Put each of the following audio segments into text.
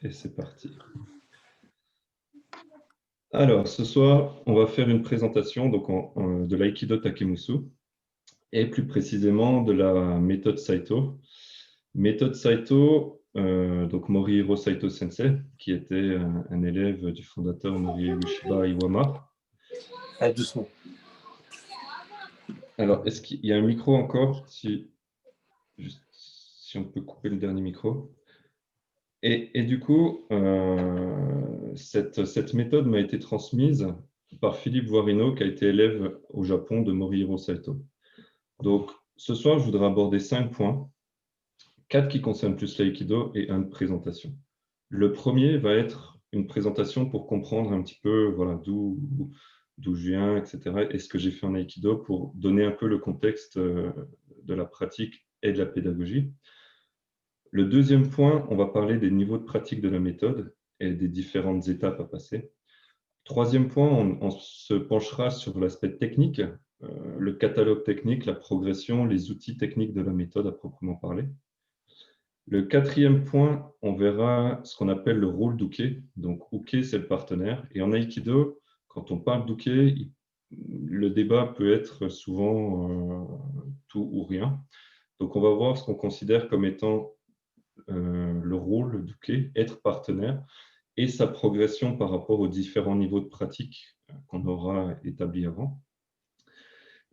Et c'est parti. Alors, ce soir, on va faire une présentation donc, de l'aïkido Takemusu et plus précisément de la méthode Saito. Méthode Saito, donc Morihiro Saito Sensei, qui était un élève du fondateur Norie Ueshiba Iwama. Allez, doucement. Alors, est-ce qu'il y a un micro encore si on peut couper le dernier micro. Et du coup, cette méthode m'a été transmise par Philippe Voirino, qui a été élève au Japon de Morihiro Saito. Donc, ce soir, je voudrais aborder 5 points, 4 qui concernent plus l'aïkido et 1 de présentation. Le premier va être une présentation pour comprendre un petit peu voilà, d'où je viens, etc., et ce que j'ai fait en aïkido pour donner un peu le contexte de la pratique et de la pédagogie. Le deuxième point, on va parler des niveaux de pratique de la méthode et des différentes étapes à passer. Troisième point, on se penchera sur l'aspect technique, le catalogue technique, la progression, les outils techniques de la méthode à proprement parler. Le quatrième point, on verra ce qu'on appelle le rôle d'uke. Donc, uke, c'est le partenaire. Et en aïkido, quand on parle d'uke, le débat peut être souvent tout ou rien. Donc, on va voir ce qu'on considère comme étant le rôle d'uke, être partenaire, et sa progression par rapport aux différents niveaux de pratique qu'on aura établis avant.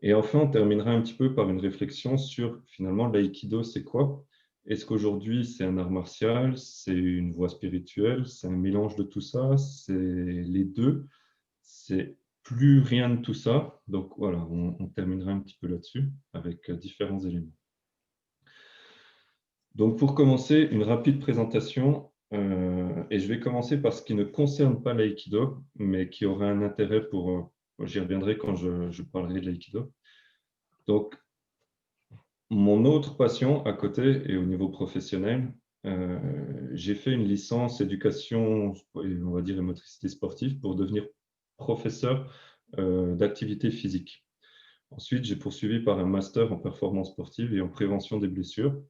Et enfin, on terminera un petit peu par une réflexion sur finalement l'aïkido, c'est quoi? Est-ce qu'aujourd'hui c'est un art martial, c'est une voie spirituelle, c'est un mélange de tout ça, c'est les deux, c'est plus rien de tout ça. Donc voilà, on terminera un petit peu là-dessus avec différents éléments. Donc pour commencer, une rapide présentation, et je vais commencer par ce qui ne concerne pas l'aïkido, mais qui aura un intérêt pour, j'y reviendrai quand je parlerai de l'aïkido. Donc, mon autre passion à côté et au niveau professionnel, j'ai fait une licence éducation, on va dire, et motricité sportive pour devenir professeur d'activité physique. Ensuite, j'ai poursuivi par un master en performance sportive et en prévention des blessures.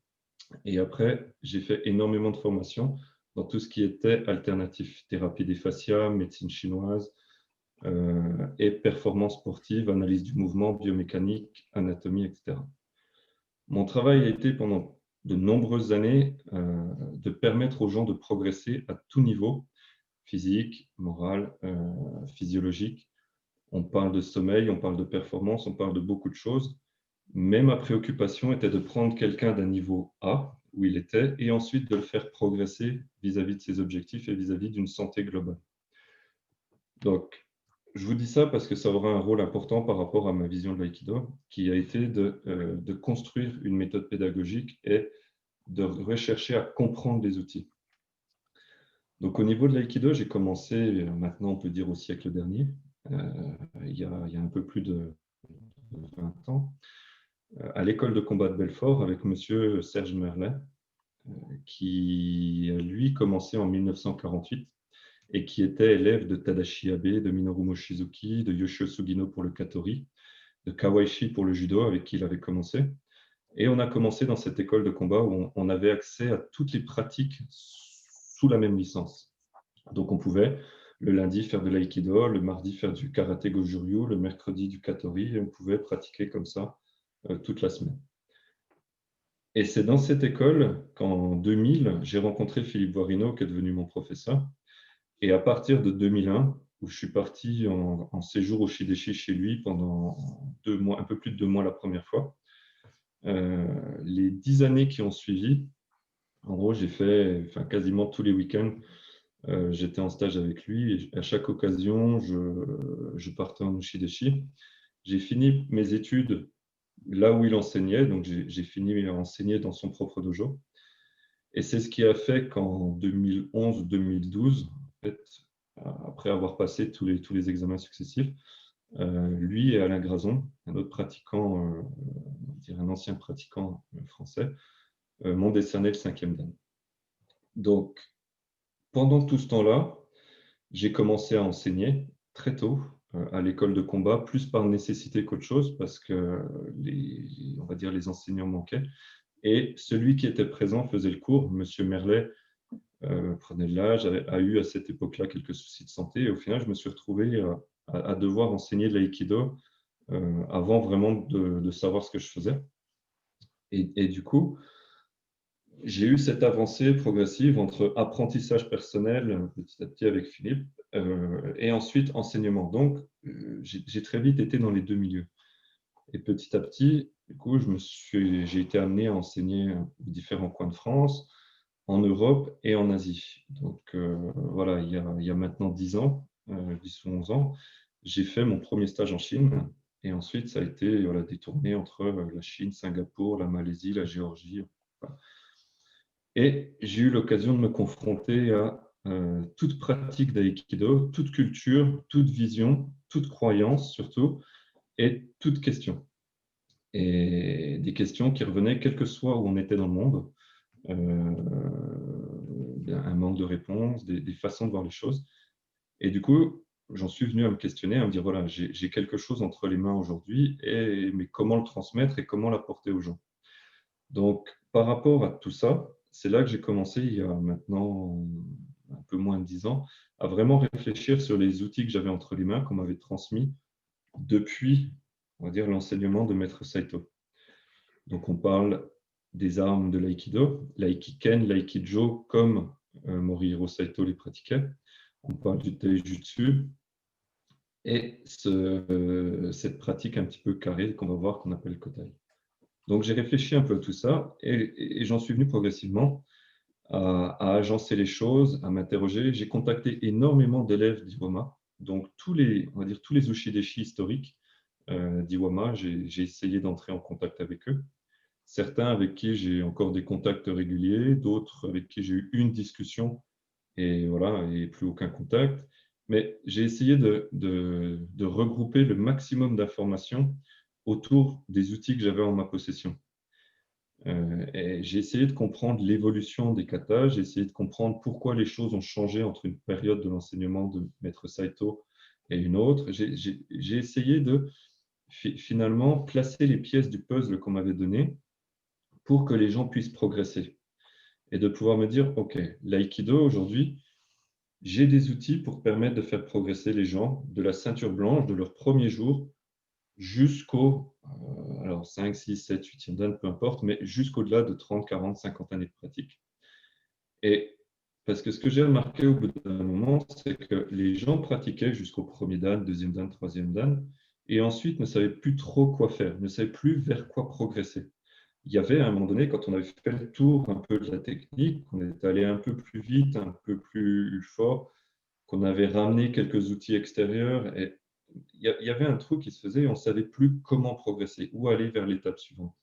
Et après, j'ai fait énormément de formations dans tout ce qui était alternatif, thérapie des fascias, médecine chinoise et performance sportive, analyse du mouvement, biomécanique, anatomie, etc. Mon travail a été pendant de nombreuses années de permettre aux gens de progresser à tout niveau, physique, moral, physiologique. On parle de sommeil, on parle de performance, on parle de beaucoup de choses. Mais ma préoccupation était de prendre quelqu'un d'un niveau A, où il était, et ensuite de le faire progresser vis-à-vis de ses objectifs et vis-à-vis d'une santé globale. Donc, je vous dis ça parce que ça aura un rôle important par rapport à ma vision de l'aïkido, qui a été de construire une méthode pédagogique et de rechercher à comprendre les outils. Donc, au niveau de l'aïkido, j'ai commencé, maintenant on peut dire au siècle dernier, il y a un peu plus de 20 ans, à l'école de combat de Belfort avec monsieur Serge Merlet, qui a lui commencé en 1948 et qui était élève de Tadashi Abe, de Minoru Mochizuki, de Yoshio Sugino pour le Katori, de Kawaishi pour le judo avec qui il avait commencé. Et on a commencé dans cette école de combat où on avait accès à toutes les pratiques sous la même licence. Donc on pouvait le lundi faire de l'aïkido, le mardi faire du karaté Goju-ryu, le mercredi du Katori, et on pouvait pratiquer comme ça toute la semaine. Et c'est dans cette école qu'en 2000, j'ai rencontré Philippe Voirino, qui est devenu mon professeur. Et à partir de 2001, où je suis parti en séjour au Shideshi chez lui pendant 2 mois, un peu plus de 2 mois la première fois, les 10 années qui ont suivi, en gros, j'ai fait quasiment tous les week-ends, j'étais en stage avec lui et à chaque occasion, je partais en Shideshi. J'ai fini mes études là où il enseignait, donc j'ai fini à enseigner dans son propre dojo. Et c'est ce qui a fait qu'en 2011-2012, en fait, après avoir passé tous les examens successifs, lui et Alain Grazon, un autre pratiquant, un ancien pratiquant français, m'ont décerné le 5e dan. Donc, pendant tout ce temps-là, j'ai commencé à enseigner très tôt à l'école de combat, plus par nécessité qu'autre chose, parce que on va dire les enseignants manquaient. Et celui qui était présent faisait le cours, M. Merlet, prenait de l'âge, a eu à cette époque-là quelques soucis de santé. Et au final, je me suis retrouvé à devoir enseigner de l'aïkido avant vraiment de savoir ce que je faisais. Et du coup, j'ai eu cette avancée progressive entre apprentissage personnel petit à petit avec Philippe et ensuite enseignement. Donc, j'ai très vite été dans les deux milieux. Et petit à petit, du coup, j'ai été amené à enseigner aux différents coins de France, en Europe et en Asie. Donc, voilà, il y a maintenant 10 ans, 10 ou 11 ans, j'ai fait mon premier stage en Chine. Et ensuite, ça a été voilà, des tournées entre la Chine, Singapour, la Malaisie, la Géorgie. Voilà. Et j'ai eu l'occasion de me confronter à toute pratique d'aïkido, toute culture, toute vision, toute croyance surtout, et toute question. Et des questions qui revenaient quel que soit où on était dans le monde, un manque de réponses, des façons de voir les choses. Et du coup, j'en suis venu à me questionner, à me dire, voilà, j'ai quelque chose entre les mains aujourd'hui, mais comment le transmettre et comment l'apporter aux gens. Donc, par rapport à tout ça, c'est là que j'ai commencé, il y a maintenant un peu moins de 10 ans, à vraiment réfléchir sur les outils que j'avais entre les mains, qu'on m'avait transmis depuis, on va dire, l'enseignement de Maître Saito. Donc, on parle des armes de l'aïkido, l'aïkiken, l'aïkijo, comme Morihiro Saito les pratiquait. On parle du taijutsu et cette pratique un petit peu carrée qu'on va voir, qu'on appelle kotai. Donc, j'ai réfléchi un peu à tout ça et j'en suis venu progressivement à agencer les choses, à m'interroger. J'ai contacté énormément d'élèves d'Iwama, donc on va dire tous les Ushideshi historiques d'Iwama. J'ai essayé d'entrer en contact avec eux. Certains avec qui j'ai encore des contacts réguliers, d'autres avec qui j'ai eu une discussion et voilà, et plus aucun contact. Mais j'ai essayé de regrouper le maximum d'informations autour des outils que j'avais en ma possession. Et j'ai essayé de comprendre l'évolution des katas, j'ai essayé de comprendre pourquoi les choses ont changé entre une période de l'enseignement de Maître Saito et une autre. J'ai essayé de finalement placer les pièces du puzzle qu'on m'avait donné pour que les gens puissent progresser et de pouvoir me dire, OK, l'aïkido aujourd'hui, j'ai des outils pour permettre de faire progresser les gens de la ceinture blanche de leur premier jour jusqu'au alors 5, 6, 7, 8e dan, peu importe, mais jusqu'au-delà de 30, 40, 50 années de pratique. Et parce que ce que j'ai remarqué au bout d'un moment, c'est que les gens pratiquaient jusqu'au premier dan, deuxième dan, troisième dan, et ensuite ne savaient plus trop quoi faire, ne savaient plus vers quoi progresser. Il y avait à un moment donné, quand on avait fait le tour un peu de la technique, on est allé un peu plus vite, un peu plus fort, qu'on avait ramené quelques outils extérieurs, et il y avait un trou qui se faisait et on ne savait plus comment progresser, où aller vers l'étape suivante.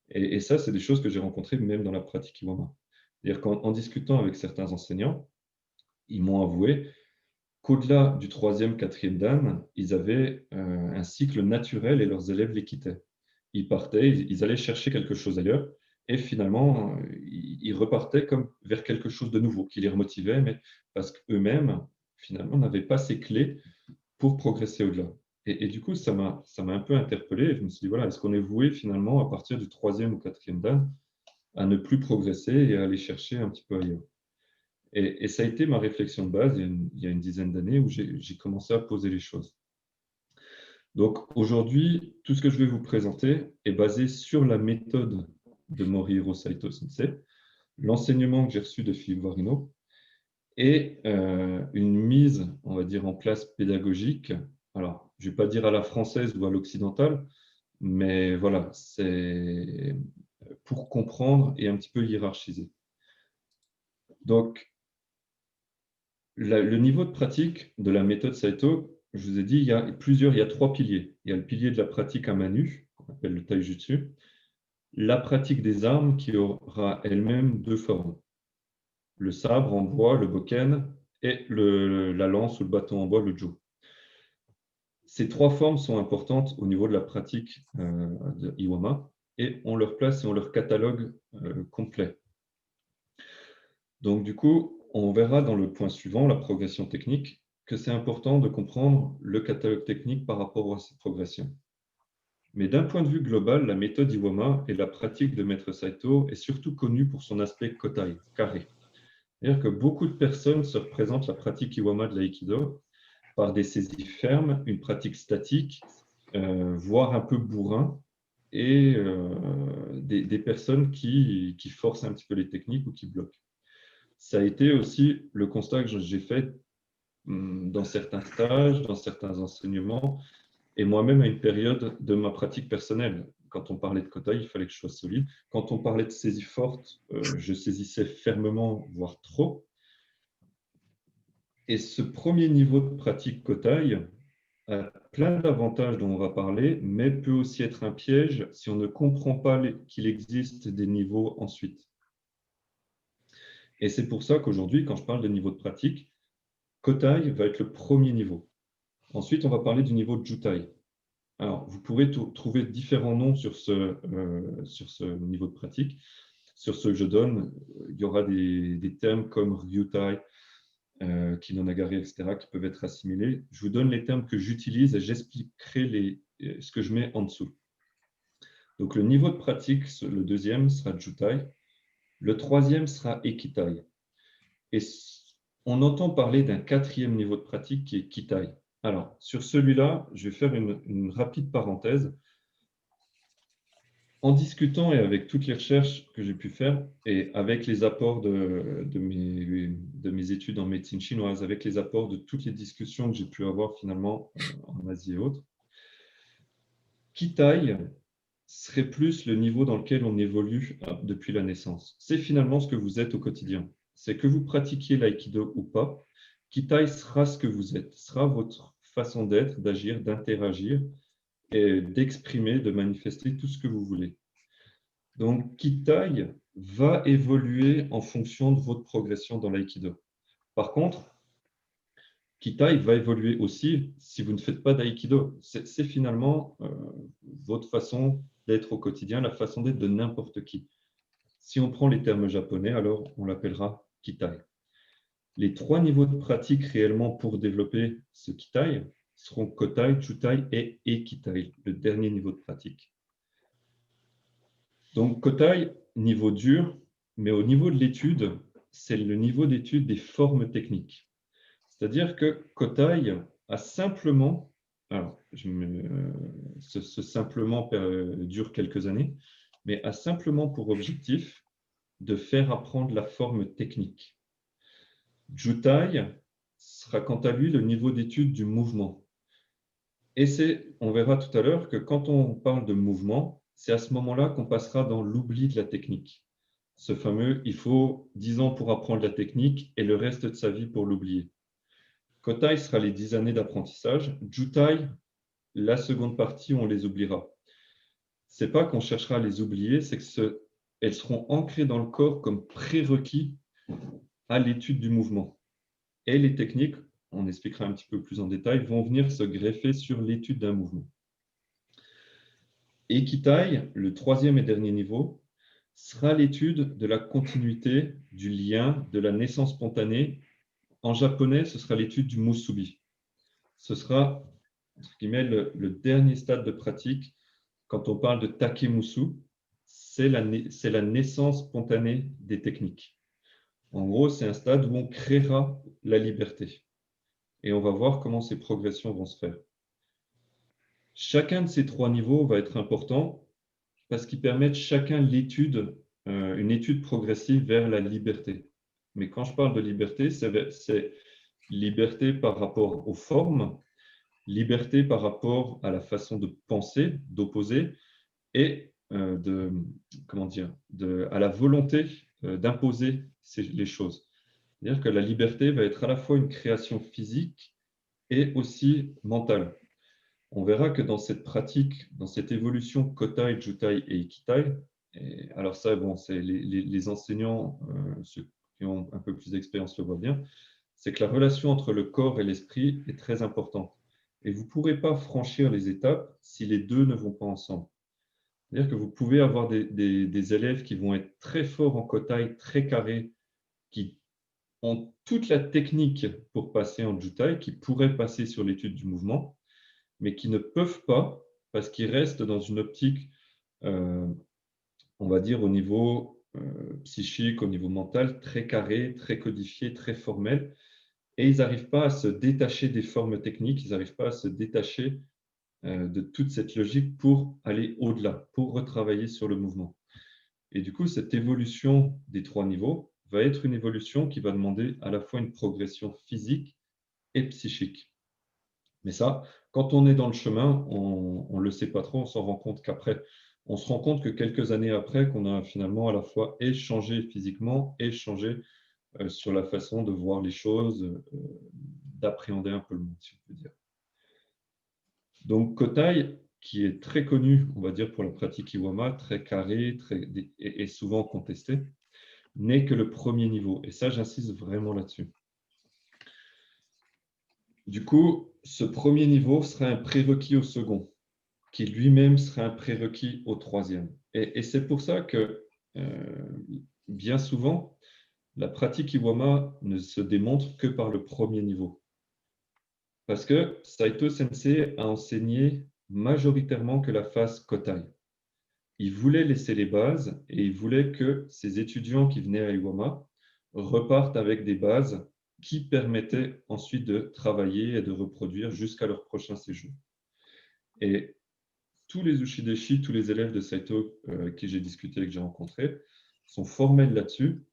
Et ça, c'est des choses que j'ai rencontrées même dans la pratique Iwama. C'est-à-dire qu'en discutant avec certains enseignants, ils m'ont avoué qu'au-delà du troisième, quatrième dan, ils avaient un cycle naturel et leurs élèves les quittaient. Ils partaient, ils allaient chercher quelque chose ailleurs et finalement, ils repartaient comme vers quelque chose de nouveau qui les remotivait, mais parce qu'eux-mêmes, finalement, n'avaient pas ces clés pour progresser au-delà. Et du coup, ça m'a un peu interpellé. Je me suis dit, voilà, est-ce qu'on est voué finalement, à partir du troisième ou quatrième dan, à ne plus progresser et à aller chercher un petit peu ailleurs? Et ça a été ma réflexion de base il y a une dizaine d'années où j'ai commencé à poser les choses. Donc aujourd'hui, tout ce que je vais vous présenter est basé sur la méthode de Morihiro Saito Sensei, l'enseignement que j'ai reçu de Philippe Varino et une mise, on va dire, en place pédagogique. Alors, je ne vais pas dire à la française ou à l'occidentale, mais voilà, c'est pour comprendre et un petit peu hiérarchiser. Donc, le niveau de pratique de la méthode Saito, je vous ai dit, il y a trois piliers. Il y a le pilier de la pratique à main nue, qu'on appelle le taijutsu, la pratique des armes qui aura elle-même deux formes, le sabre en bois, le bokken, et la lance ou le bâton en bois, le jo. Ces trois formes sont importantes au niveau de la pratique de Iwama et on leur place et on leur catalogue complet. Donc du coup, on verra dans le point suivant, la progression technique, que c'est important de comprendre le catalogue technique par rapport à cette progression. Mais d'un point de vue global, la méthode Iwama et la pratique de Maître Saito est surtout connue pour son aspect kotai, carré. C'est-à-dire que beaucoup de personnes se représentent la pratique Iwama de l'aïkido par des saisies fermes, une pratique statique, voire un peu bourrin, et des personnes qui forcent un petit peu les techniques ou qui bloquent. Ça a été aussi le constat que j'ai fait dans certains stages, dans certains enseignements, et moi-même à une période de ma pratique personnelle. Quand on parlait de quota, il fallait que je sois solide. Quand on parlait de saisie forte, je saisissais fermement, voire trop. Et ce premier niveau de pratique Kotai a plein d'avantages dont on va parler, mais peut aussi être un piège si on ne comprend pas qu'il existe des niveaux ensuite. Et c'est pour ça qu'aujourd'hui, quand je parle de niveau de pratique, Kotai va être le premier niveau. Ensuite, on va parler du niveau de Jutai. Alors, vous pourrez trouver différents noms sur ce niveau de pratique. Sur ce que je donne, il y aura des termes comme Ryutai, Kinonagari, etc., qui peuvent être assimilés. Je vous donne les termes que j'utilise et j'expliquerai ce que je mets en dessous. Donc, le niveau de pratique, le deuxième sera Jutai. Le troisième sera Ekitai. Et on entend parler d'un quatrième niveau de pratique qui est Kitai. Alors, sur celui-là, je vais faire une rapide parenthèse. En discutant et avec toutes les recherches que j'ai pu faire et avec les apports de mes études en médecine chinoise, avec les apports de toutes les discussions que j'ai pu avoir finalement en Asie et autres, Kitai serait plus le niveau dans lequel on évolue depuis la naissance. C'est finalement ce que vous êtes au quotidien. C'est que vous pratiquiez l'aïkido ou pas, Kitai sera ce que vous êtes, sera votre façon d'être, d'agir, d'interagir et d'exprimer, de manifester tout ce que vous voulez. Donc, Kitai va évoluer en fonction de votre progression dans l'aïkido. Par contre, Kitai va évoluer aussi si vous ne faites pas d'aïkido. C'est finalement votre façon d'être au quotidien, la façon d'être de n'importe qui. Si on prend les termes japonais, alors on l'appellera Kitai. Les trois niveaux de pratique réellement pour développer ce Kitai seront Kotai, Chutai et Ekitai, le dernier niveau de pratique. Donc, Kotai, niveau dur, mais au niveau de l'étude, c'est le niveau d'étude des formes techniques. C'est-à-dire que Kotai a simplement, alors ce simplement dure quelques années, mais a simplement pour objectif de faire apprendre la forme technique. Jutai sera quant à lui le niveau d'étude du mouvement. Et on verra tout à l'heure que quand on parle de mouvement, c'est à ce moment-là qu'on passera dans l'oubli de la technique. Ce fameux, il faut 10 ans pour apprendre la technique et le reste de sa vie pour l'oublier. Kotai sera les 10 années d'apprentissage. Jutai, la seconde partie, on les oubliera. Ce n'est pas qu'on cherchera à les oublier, c'est qu'elles seront ancrées dans le corps comme prérequis à l'étude du mouvement. Et les techniques, on expliquera un petit peu plus en détail, vont venir se greffer sur l'étude d'un mouvement. Ekitai, le troisième et dernier niveau, sera l'étude de la continuité, du lien, de la naissance spontanée. En japonais, ce sera l'étude du musubi. Ce sera entre guillemets, le dernier stade de pratique. Quand on parle de takemusu, c'est la naissance spontanée des techniques. En gros, c'est un stade où on créera la liberté. Et on va voir comment ces progressions vont se faire. Chacun de ces trois niveaux va être important parce qu'ils permettent chacun une étude progressive vers la liberté. Mais quand je parle de liberté, c'est liberté par rapport aux formes, liberté par rapport à la façon de penser, d'opposer, et à la volonté d'imposer les choses. C'est-à-dire que la liberté va être à la fois une création physique et aussi mentale. On verra que dans cette pratique, dans cette évolution Kotai, Jutai et Ikitai, alors ça, bon, c'est les enseignants, ceux qui ont un peu plus d'expérience le voient bien, c'est que la relation entre le corps et l'esprit est très importante. Et vous ne pourrez pas franchir les étapes si les deux ne vont pas ensemble. C'est-à-dire que vous pouvez avoir des élèves qui vont être très forts en Kotai, très carrés, qui ont toute la technique pour passer en Jutai, qui pourraient passer sur l'étude du mouvement, mais qui ne peuvent pas parce qu'ils restent dans une optique, on va dire, au niveau psychique, au niveau mental, très carré, très codifié, très formel. Et ils n'arrivent pas à se détacher des formes techniques, ils n'arrivent pas à se détacher de toute cette logique pour aller au-delà, pour retravailler sur le mouvement. Et du coup, cette évolution des 3 niveaux va être une évolution qui va demander à la fois une progression physique et psychique. Mais ça, quand on est dans le chemin, on ne le sait pas trop, on s'en rend compte qu'après. On se rend compte que quelques années après, qu'on a finalement à la fois échangé physiquement et changé sur la façon de voir les choses, d'appréhender un peu le monde, si on peut dire. Donc Kotai, qui est très connu, on va dire, pour la pratique Iwama, très carré et souvent contesté, n'est que le premier niveau. Et ça, j'insiste vraiment là-dessus. Du coup, ce premier niveau serait un prérequis au second, qui lui-même serait un prérequis au troisième. Et c'est pour ça que, bien souvent, la pratique Iwama ne se démontre que par le premier niveau. Parce que Saito Sensei a enseigné majoritairement que la phase Kotai. Il voulait laisser les bases et il voulait que ses étudiants qui venaient à Iwama repartent avec des bases qui permettaient ensuite de travailler et de reproduire jusqu'à leur prochain séjour. Et tous les Ushideshi, tous les élèves de Saito avec qui j'ai discuté et que j'ai rencontrés, sont formels là-dessus.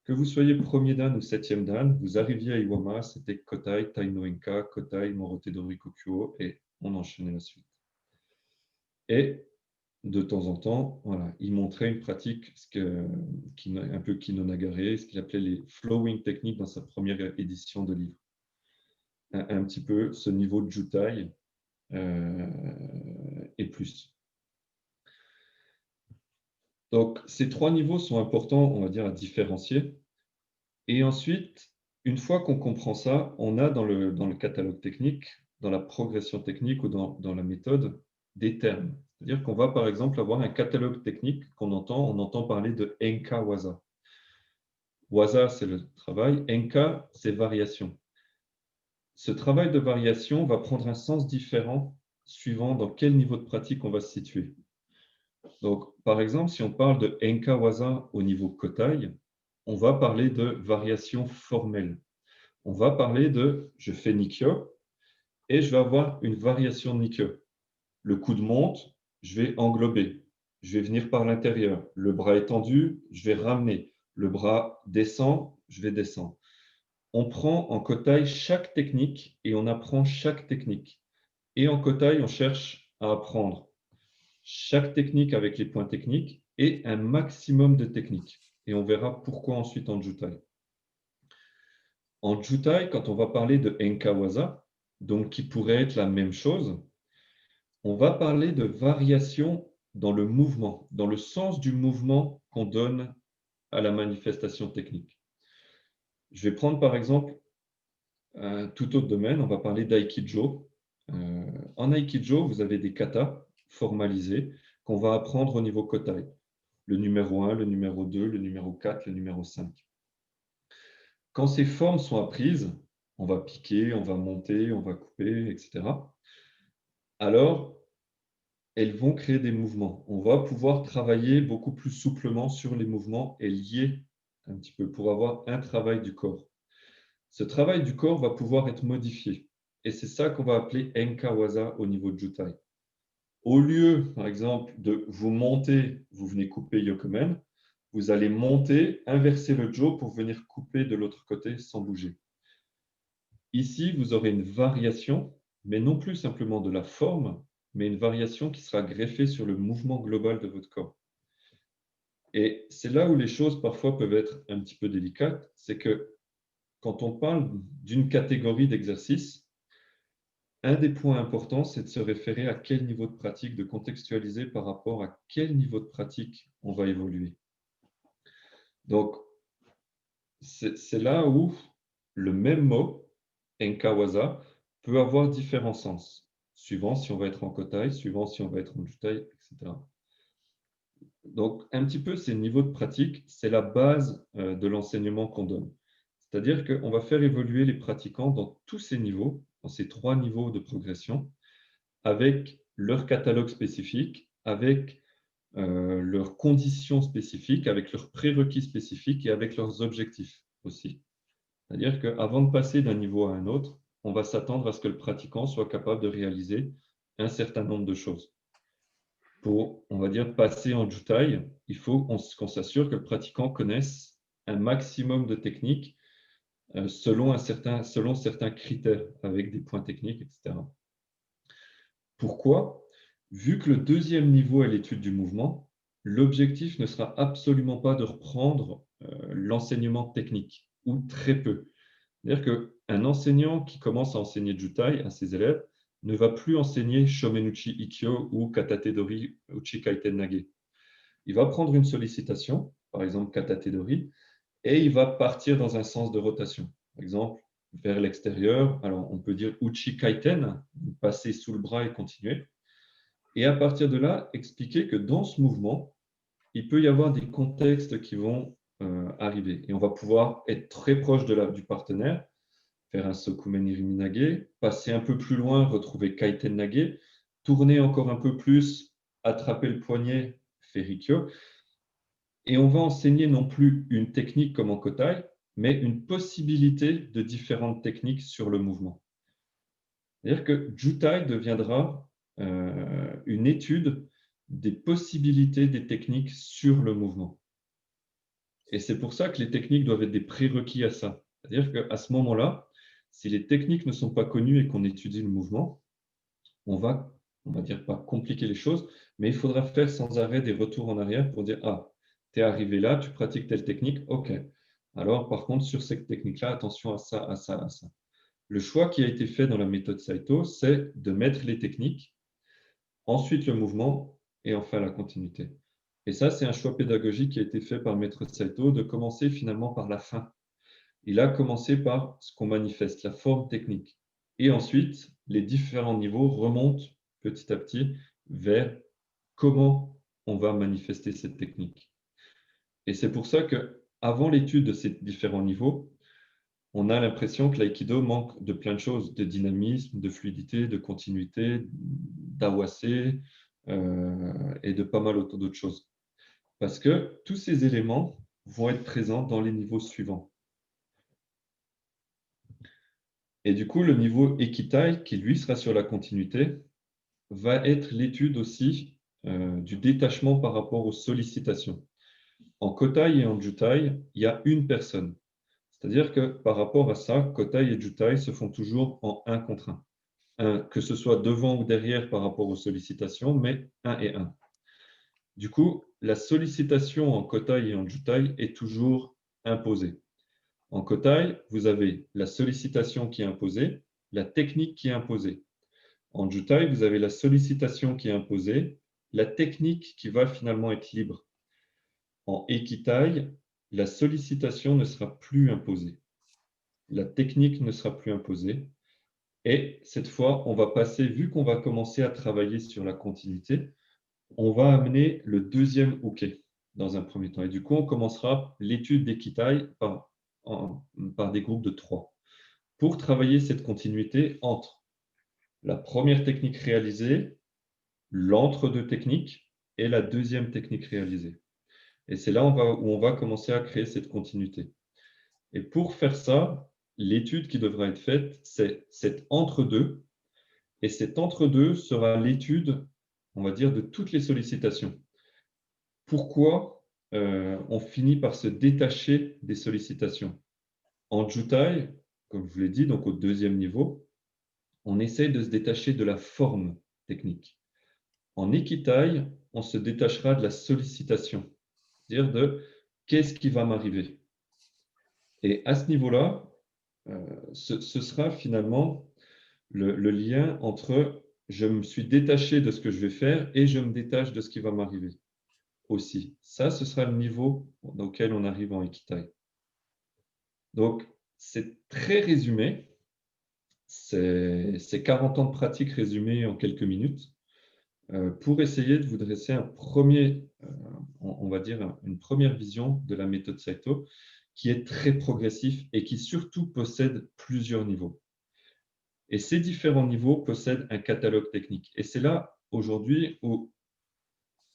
Que vous soyez premier dan ou septième dan, vous arriviez à Iwama, c'était Kotai, Tai no Enka, Kotai, Morote Dori Kokuo, et on enchaînait la suite. Et de temps en temps, voilà, il montrait une pratique un peu Kinonagare, ce qu'il appelait les flowing techniques dans sa première édition de livre. Un petit peu ce niveau de Jutai et plus. Donc, ces 3 niveaux sont importants, on va dire, à différencier. Et ensuite, une fois qu'on comprend ça, on a dans le catalogue technique, dans la progression technique ou dans la méthode, des termes. C'est-à-dire qu'on va, par exemple, avoir un catalogue technique on entend parler de Enka Waza. Waza, c'est le travail. Enka, c'est variation. Ce travail de variation va prendre un sens différent suivant dans quel niveau de pratique on va se situer. Donc, par exemple, si on parle de Enka Waza au niveau Kotai, on va parler de variation formelle. On va parler de je fais Nikyo et je vais avoir une variation de Nikyo. Le coup de monte, je vais englober. Je vais venir par l'intérieur. Le bras est tendu, je vais ramener. Le bras descend, je vais descendre. On prend en Kotai chaque technique et on apprend chaque technique. Et en Kotai, on cherche à apprendre chaque technique avec les points techniques et un maximum de techniques. Et on verra pourquoi ensuite en Jutai. En Jutai, quand on va parler de Enkawaza, donc qui pourrait être la même chose, on va parler de variation dans le mouvement, dans le sens du mouvement qu'on donne à la manifestation technique. Je vais prendre par exemple un tout autre domaine, on va parler d'Aikido. En Aikido, vous avez des katas formalisés qu'on va apprendre au niveau Kotai. Le numéro 1, le numéro 2, le numéro 4, le numéro 5. Quand ces formes sont apprises, on va piquer, on va monter, on va couper, etc. Alors, elles vont créer des mouvements. On va pouvoir travailler beaucoup plus souplement sur les mouvements et lier un petit peu pour avoir un travail du corps. Ce travail du corps va pouvoir être modifié. Et c'est ça qu'on va appeler Enkawaza au niveau de Jutai. Au lieu, par exemple, de vous monter, vous venez couper Yokomen, vous allez monter, inverser le Jo pour venir couper de l'autre côté sans bouger. Ici, vous aurez une variation, mais non plus simplement de la forme, mais une variation qui sera greffée sur le mouvement global de votre corps. Et c'est là où les choses parfois peuvent être un petit peu délicates, c'est que quand on parle d'une catégorie d'exercices, un des points importants, c'est de se référer à quel niveau de pratique, de contextualiser par rapport à quel niveau de pratique on va évoluer. Donc, c'est là où le même mot, Enkawaza, peut avoir différents sens, suivant si on va être en Kotai, suivant si on va être en Jutai, etc. Donc, un petit peu, ces niveaux de pratique, c'est la base de l'enseignement qu'on donne. C'est-à-dire qu'on va faire évoluer les pratiquants dans tous ces niveaux, dans ces 3 niveaux de progression, avec leur catalogue spécifique, avec leurs conditions spécifiques, avec leurs prérequis spécifiques et avec leurs objectifs aussi. C'est-à-dire qu'avant de passer d'un niveau à un autre, on va s'attendre à ce que le pratiquant soit capable de réaliser un certain nombre de choses. Pour, on va dire, passer en Jutai, il faut qu'on s'assure que le pratiquant connaisse un maximum de techniques selon certains critères, avec des points techniques, etc. Pourquoi? Vu que le deuxième niveau est l'étude du mouvement, l'objectif ne sera absolument pas de reprendre l'enseignement technique, ou très peu. C'est-à-dire qu'un enseignant qui commence à enseigner Jutai à ses élèves ne va plus enseigner Shomenuchi Ikkyo ou Katate Dori Uchi Kaiten Nage. Il va prendre une sollicitation, par exemple Katate Dori, et il va partir dans un sens de rotation. Par exemple, vers l'extérieur, alors on peut dire Uchi Kaiten, passer sous le bras et continuer. Et à partir de là, expliquer que dans ce mouvement, il peut y avoir des contextes qui vont arriver. Et on va pouvoir être très proche du partenaire, faire un Sokumen Irimi Nage, passer un peu plus loin, retrouver Kaiten Nage, tourner encore un peu plus, attraper le poignet, faire Rikyo. Et on va enseigner non plus une technique comme en Kotai, mais une possibilité de différentes techniques sur le mouvement. C'est-à-dire que Jutai deviendra une étude des possibilités des techniques sur le mouvement. Et c'est pour ça que les techniques doivent être des prérequis à ça. C'est-à-dire qu'à ce moment-là, si les techniques ne sont pas connues et qu'on étudie le mouvement, on va dire pas compliquer les choses, mais il faudra faire sans arrêt des retours en arrière pour dire, ah, tu es arrivé là, tu pratiques telle technique, ok. Alors, par contre, sur cette technique-là, attention à ça, à ça, à ça. Le choix qui a été fait dans la méthode Saito, c'est de mettre les techniques, ensuite le mouvement et enfin la continuité. Et ça, c'est un choix pédagogique qui a été fait par Maître Saito de commencer finalement par la fin. Il a commencé par ce qu'on manifeste, la forme technique. Et ensuite, les différents niveaux remontent petit à petit vers comment on va manifester cette technique. Et c'est pour ça qu'avant l'étude de ces différents niveaux, on a l'impression que l'aïkido manque de plein de choses, de dynamisme, de fluidité, de continuité, d'awase et de pas mal d'autres choses. Parce que tous ces éléments vont être présents dans les niveaux suivants. Et du coup, le niveau Ekitai, qui lui sera sur la continuité, va être l'étude aussi du détachement par rapport aux sollicitations. En Kotai et en Jutai, il y a une personne. C'est-à-dire que par rapport à ça, Kotai et Jutai se font toujours en 1 contre 1. Que ce soit devant ou derrière par rapport aux sollicitations, mais 1 et 1. Du coup, la sollicitation en Kotai et en Jutai est toujours imposée. En Kotai, vous avez la sollicitation qui est imposée, la technique qui est imposée. En Jutai, vous avez la sollicitation qui est imposée, la technique qui va finalement être libre. En Ekitai, la sollicitation ne sera plus imposée. La technique ne sera plus imposée. Et cette fois, on va passer, vu qu'on va commencer à travailler sur la continuité, on va amener le deuxième uke dans un premier temps. Et du coup, on commencera l'étude d'Ekitai par des groupes de 3 pour travailler cette continuité entre la première technique réalisée, l'entre-deux techniques et la deuxième technique réalisée. Et c'est là où on va commencer à créer cette continuité. Et pour faire ça, l'étude qui devra être faite, c'est cet entre-deux. Et cet entre-deux sera l'étude, on va dire, de toutes les sollicitations. Pourquoi on finit par se détacher des sollicitations? En Jutai, comme je vous l'ai dit, donc au deuxième niveau, on essaye de se détacher de la forme technique. En Ekitai, on se détachera de la sollicitation, c'est-à-dire de qu'est-ce qui va m'arriver. Et à ce niveau-là, ce sera finalement le lien entre je me suis détaché de ce que je vais faire et je me détache de ce qui va m'arriver aussi. Ça, ce sera le niveau auquel on arrive en Ekitai. Donc, c'est très résumé. C'est 40 ans de pratique résumés en quelques minutes pour essayer de vous dresser un premier, on va dire, une première vision de la méthode Saito qui est très progressif et qui surtout possède plusieurs niveaux. Et ces différents niveaux possèdent un catalogue technique. Et c'est là, aujourd'hui, où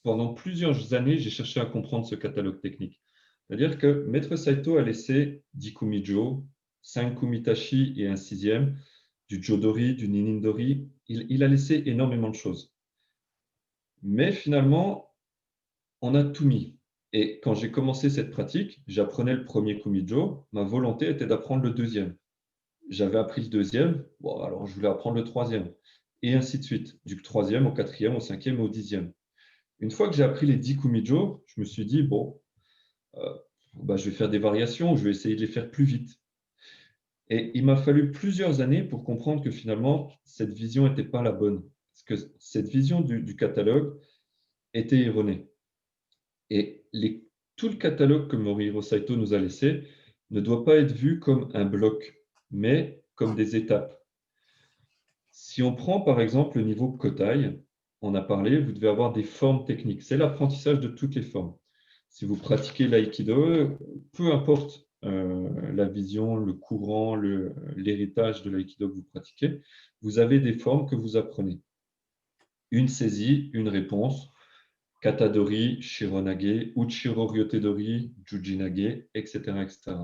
pendant plusieurs années, j'ai cherché à comprendre ce catalogue technique. C'est-à-dire que Maître Saito a laissé 10 kumijo, 5 kumitashi et un sixième, du jodori, du ninindori. Il a laissé énormément de choses. Mais finalement, on a tout mis. Et quand j'ai commencé cette pratique, j'apprenais le premier kumijo. Ma volonté était d'apprendre le deuxième. J'avais appris le deuxième, bon, alors je voulais apprendre le troisième. Et ainsi de suite, du troisième au quatrième, au cinquième, au dixième. Une fois que j'ai appris les 10 kumijo, je me suis dit, bon, euh, je vais faire des variations, je vais essayer de les faire plus vite. Et il m'a fallu plusieurs années pour comprendre que finalement, cette vision n'était pas la bonne. Parce que cette vision du catalogue était erronée. Et tout le catalogue que Morihiro Saito nous a laissé ne doit pas être vu comme un bloc, mais comme des étapes. Si on prend par exemple le niveau Kotai, on a parlé, vous devez avoir des formes techniques. C'est l'apprentissage de toutes les formes. Si vous pratiquez l'aïkido, peu importe la vision, le courant, l'héritage de l'aïkido que vous pratiquez, vous avez des formes que vous apprenez. Une saisie, une réponse, katadori, shironage, uchiro ryotedori, jujinage, etc., etc.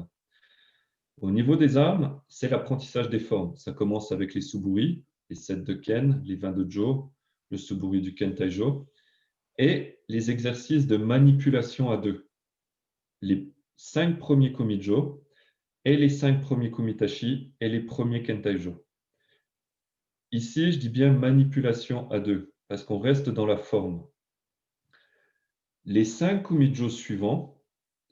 Au niveau des armes, c'est l'apprentissage des formes. Ça commence avec les suburi, les 7 de Ken, les 20 de Jo, le suburi du Ken Taijo, et les exercices de manipulation à deux. Les 5 premiers Komijo et les 5 premiers Komitashi et les premiers Kentaijo. Ici, je dis bien manipulation à deux, parce qu'on reste dans la forme. Les 5 Komijo suivants,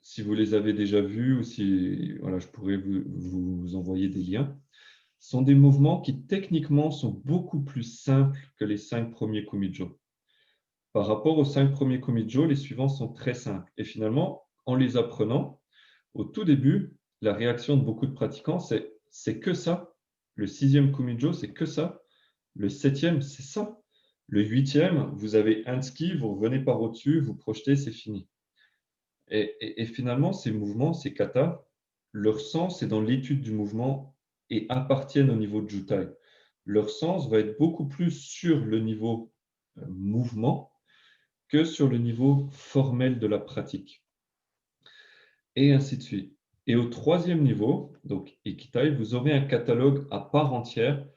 si vous les avez déjà vus ou si voilà, je pourrais vous envoyer des liens, sont des mouvements qui techniquement sont beaucoup plus simples que les 5 premiers Komijo. Par rapport aux 5 premiers Komijo, les suivants sont très simples. Et finalement, en les apprenant, au tout début, la réaction de beaucoup de pratiquants, c'est que ça. Le 6e Komijo, c'est que ça. Le 7e, c'est ça. Le 8e, vous avez un ski, vous revenez par au-dessus, vous projetez, c'est fini. Et finalement, ces mouvements, ces katas, leur sens est dans l'étude du mouvement et appartiennent au niveau de Jutai. Leur sens va être beaucoup plus sur le niveau mouvement que sur le niveau formel de la pratique. Et ainsi de suite. Et au 3e niveau, donc Ikitai, vous aurez un catalogue à part entière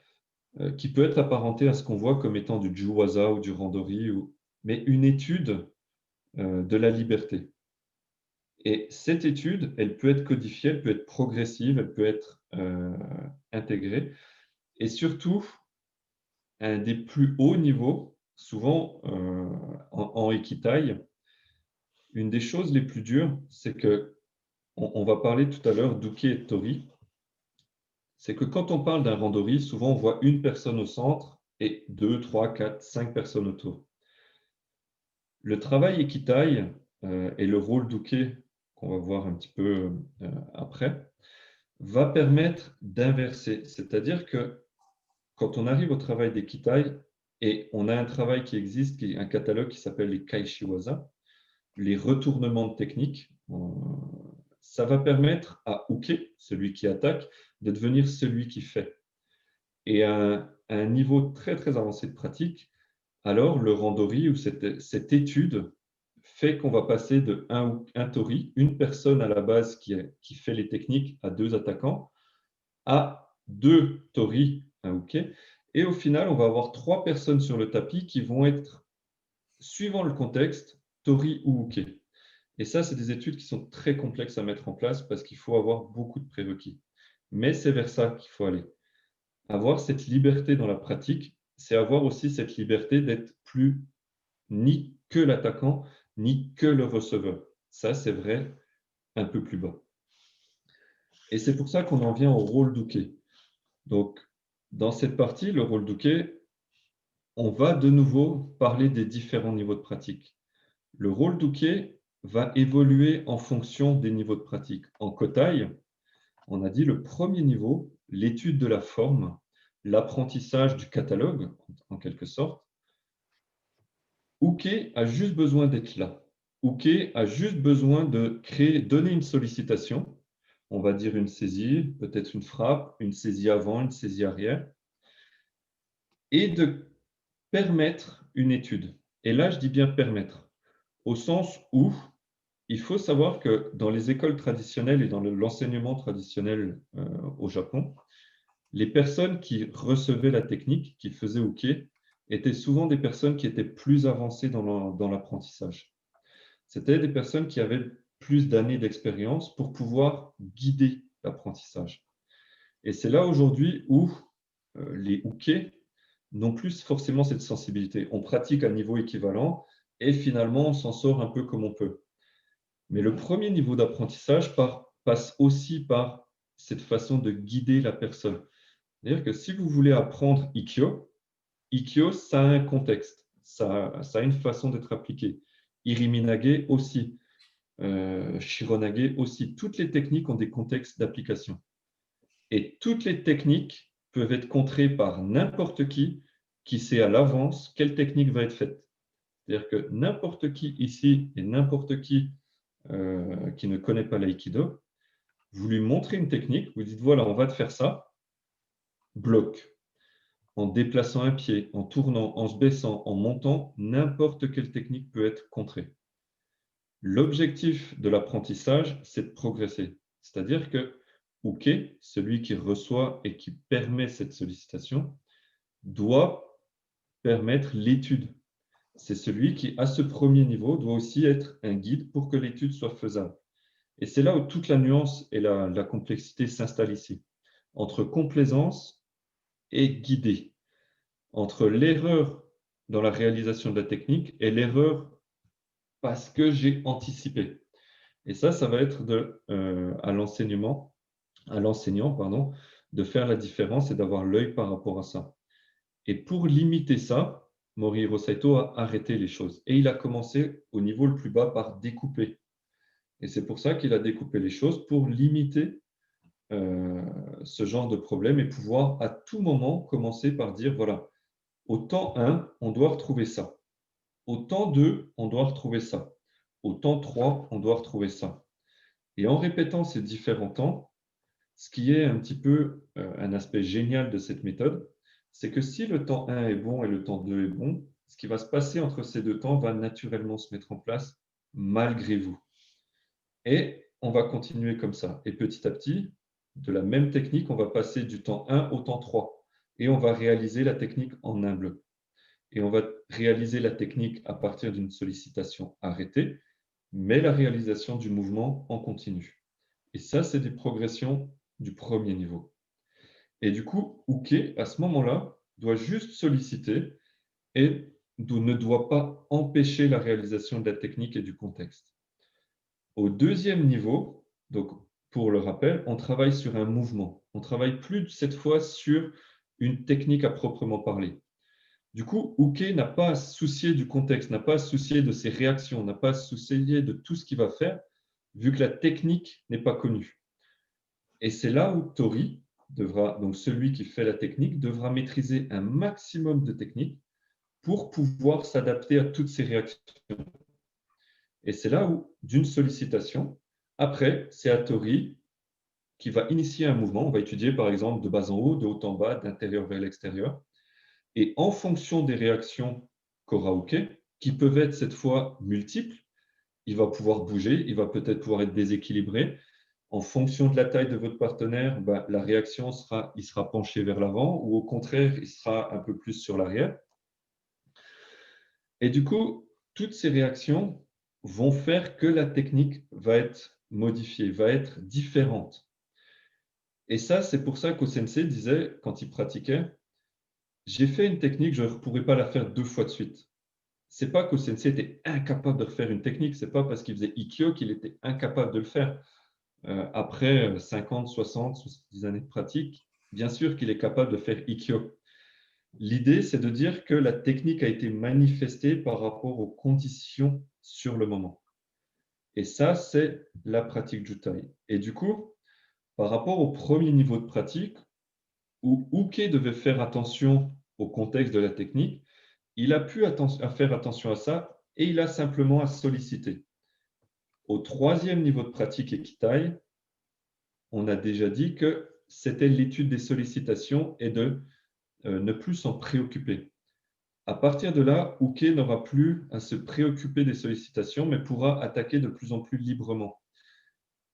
qui peut être apparenté à ce qu'on voit comme étant du Juwaza ou du Randori, mais une étude de la liberté. Et cette étude, elle peut être codifiée, elle peut être progressive, elle peut être intégrée. Et surtout, un des plus hauts niveaux, souvent en Ikitai, une des choses les plus dures, c'est que, on va parler tout à l'heure d'Uke et de Tori, c'est que quand on parle d'un randori, souvent on voit une personne au centre et 2, 3, 4, 5 personnes autour. Le travail Ikitai et le rôle d'Uke, qu'on va voir un petit peu après, va permettre d'inverser. C'est-à-dire que quand on arrive au travail d'Ikitai, et on a un travail qui existe, qui est un catalogue qui s'appelle les Kaishiwaza, les retournements de technique, ça va permettre à Uke, celui qui attaque, de devenir celui qui fait. Et à un niveau très très avancé de pratique, alors le randori ou cette étude fait qu'on va passer de un tori, une personne à la base qui fait les techniques, à 2 attaquants, à 2 tori, un uke. Et au final, on va avoir 3 personnes sur le tapis qui vont être, suivant le contexte, tori ou uke. Et ça, c'est des études qui sont très complexes à mettre en place parce qu'il faut avoir beaucoup de prérequis. Mais c'est vers ça qu'il faut aller. Avoir cette liberté dans la pratique, c'est avoir aussi cette liberté d'être plus ni que l'attaquant, ni que le receveur. Ça, c'est vrai un peu plus bas. Et c'est pour ça qu'on en vient au rôle d'Uke. Donc, dans cette partie, le rôle d'Uke, on va de nouveau parler des différents niveaux de pratique. Le rôle d'Uke va évoluer en fonction des niveaux de pratique. En Kotai, on a dit le premier niveau, l'étude de la forme, l'apprentissage du catalogue, en quelque sorte. Uke a juste besoin d'être là. Uke a juste besoin de créer, donner une sollicitation. On va dire une saisie, peut-être une frappe, une saisie avant, une saisie arrière, et de permettre une étude. Et là, je dis bien permettre. au sens où il faut savoir que dans les écoles traditionnelles et dans l'enseignement traditionnel au Japon, les personnes qui recevaient la technique, qui faisaient Uke, étaient souvent des personnes qui étaient plus avancées dans l'apprentissage. C'était des personnes qui avaient plus d'années d'expérience pour pouvoir guider l'apprentissage. Et c'est là aujourd'hui où les Uke n'ont plus forcément cette sensibilité. On pratique à niveau équivalent et finalement on s'en sort un peu comme on peut. Mais le premier niveau d'apprentissage passe aussi par cette façon de guider la personne. C'est-à-dire que si vous voulez apprendre Ikkyo, Ikkyo, ça a un contexte, ça a une façon d'être appliqué. Iriminage aussi, Shironage aussi. Toutes les techniques ont des contextes d'application. Et toutes les techniques peuvent être contrées par n'importe qui sait à l'avance quelle technique va être faite. C'est-à-dire que n'importe qui ici et n'importe qui ne connaît pas l'aïkido, vous lui montrez une technique, vous dites voilà, on va te faire ça, bloc. En déplaçant un pied, en tournant, en se baissant, en montant, n'importe quelle technique peut être contrée. L'objectif de l'apprentissage, c'est de progresser. C'est-à-dire que Uke, celui qui reçoit et qui permet cette sollicitation, doit permettre l'étude. C'est celui qui, à ce premier niveau, doit aussi être un guide pour que l'étude soit faisable. Et c'est là où toute la nuance et la complexité s'installent ici, entre complaisance et guider, entre l'erreur dans la réalisation de la technique et l'erreur parce que j'ai anticipé. Et ça va être à l'enseignant, pardon, de faire la différence et d'avoir l'œil par rapport à ça. Et pour limiter ça, Morihiro Saito a arrêté les choses. Et il a commencé au niveau le plus bas par découper. Et c'est pour ça qu'il a découpé les choses pour limiter ce genre de problème et pouvoir à tout moment commencer par dire, voilà, au temps 1, on doit retrouver ça. Au temps 2, on doit retrouver ça. Au temps 3, on doit retrouver ça. Et en répétant ces différents temps, ce qui est un petit peu un aspect génial de cette méthode, c'est que si le temps 1 est bon et le temps 2 est bon, ce qui va se passer entre ces deux temps va naturellement se mettre en place malgré vous. Et on va continuer comme ça. Et petit à petit, de la même technique, on va passer du temps 1 au temps 3. Et on va réaliser la technique en un bloc. Et on va réaliser la technique à partir d'une sollicitation arrêtée, mais la réalisation du mouvement en continu. Et ça, c'est des progressions du premier niveau. Et du coup, Uke, à ce moment-là, doit juste solliciter et ne doit pas empêcher la réalisation de la technique et du contexte. Au deuxième niveau, donc pour le rappel, on travaille sur un mouvement. On travaille plus cette fois sur une technique à proprement parler. Du coup, Uke n'a pas à se soucier du contexte, n'a pas à se soucier de ses réactions, n'a pas à se soucier de tout ce qu'il va faire, vu que la technique n'est pas connue. Et c'est là où Tori devra, donc celui qui fait la technique, devra maîtriser un maximum de techniques pour pouvoir s'adapter à toutes ces réactions. Et c'est là où, d'une sollicitation, après, c'est à Tori qui va initier un mouvement. On va étudier par exemple de bas en haut, de haut en bas, d'intérieur vers l'extérieur. Et en fonction des réactions qu'aura Uke, qui peuvent être cette fois multiples, il va pouvoir bouger, il va peut-être pouvoir être déséquilibré. En fonction de la taille de votre partenaire, la réaction sera, il sera penché vers l'avant ou au contraire, il sera un peu plus sur l'arrière. Et du coup, toutes ces réactions vont faire que la technique va être modifiée, va être différente. Et ça, c'est pour ça qu'O-sensei disait, quand il pratiquait, j'ai fait une technique, je ne pourrais pas la faire 2 fois de suite. C'est pas qu'O-sensei était incapable de refaire une technique, c'est pas parce qu'il faisait Ikkyo qu'il était incapable de le faire. Après 50, 60, 70 années de pratique, bien sûr qu'il est capable de faire Ikkyo. L'idée, c'est de dire que la technique a été manifestée par rapport aux conditions sur le moment. Et ça, c'est la pratique Jutai. Et du coup, par rapport au premier niveau de pratique, où Uke devait faire attention au contexte de la technique, il a pu faire attention à ça et il a simplement à solliciter. Au troisième niveau de pratique Ekitai, on a déjà dit que c'était l'étude des sollicitations et de ne plus s'en préoccuper. À partir de là, Uke n'aura plus à se préoccuper des sollicitations, mais pourra attaquer de plus en plus librement.